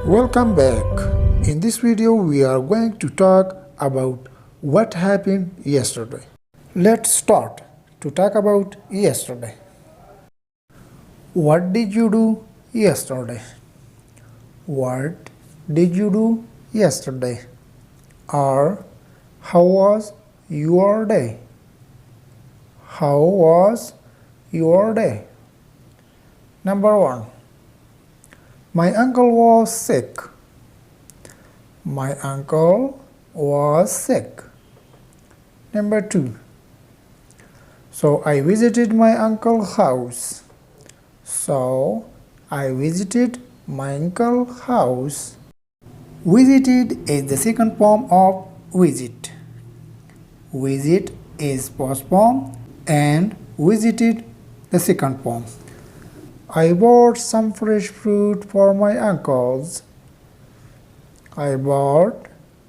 Welcome back. In this video we are going to talk about what happened yesterday. Let's start to talk about yesterday. What did you do yesterday? What did you do yesterday? Or how was your day? How was your day? Number 1. My uncle was sick. My uncle was sick. Number 2. So I visited my uncle's house. So I visited my uncle's house. Visited is the second form of visit. Visit is first form and visited the second form. I bought some fresh fruit for my uncles. I bought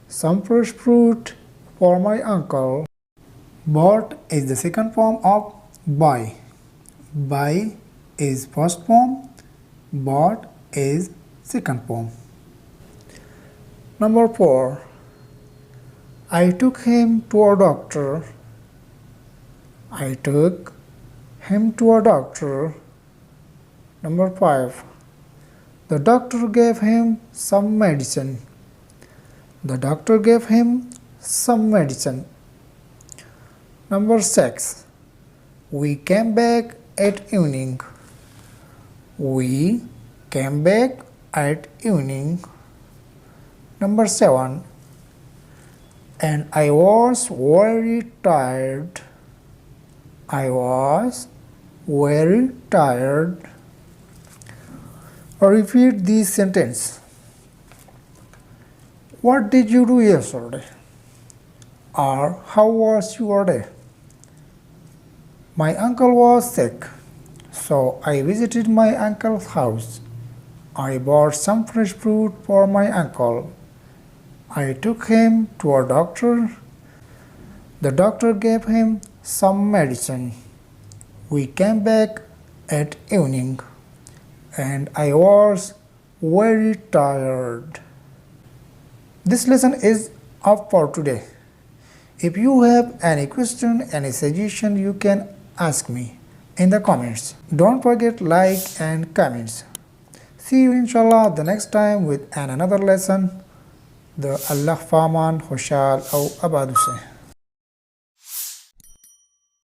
some fresh fruit for my uncle. Bought is the second form of buy. Buy is first form. Bought is second form. Number 4. I took him to a doctor. I took him to a doctor. Number 5. The doctor gave him some medicine. The doctor gave him some medicine. Number 6. We came back at evening. We came back at evening. Number 7. And I was very tired. I was very tired. Repeat this sentence. What did you do yesterday? Or how was your day? My uncle was sick, so I visited my uncle's house. I bought some fresh fruit for my uncle. I took him to a doctor. The doctor gave him some medicine. We came back at evening. And I was very tired. This lesson is up for today. If you have any question, any suggestion, you can ask me in the comments. Don't forget like and comments. See you inshallah the next time with another lesson. The Allah Faman Hoshal Au Abadu se.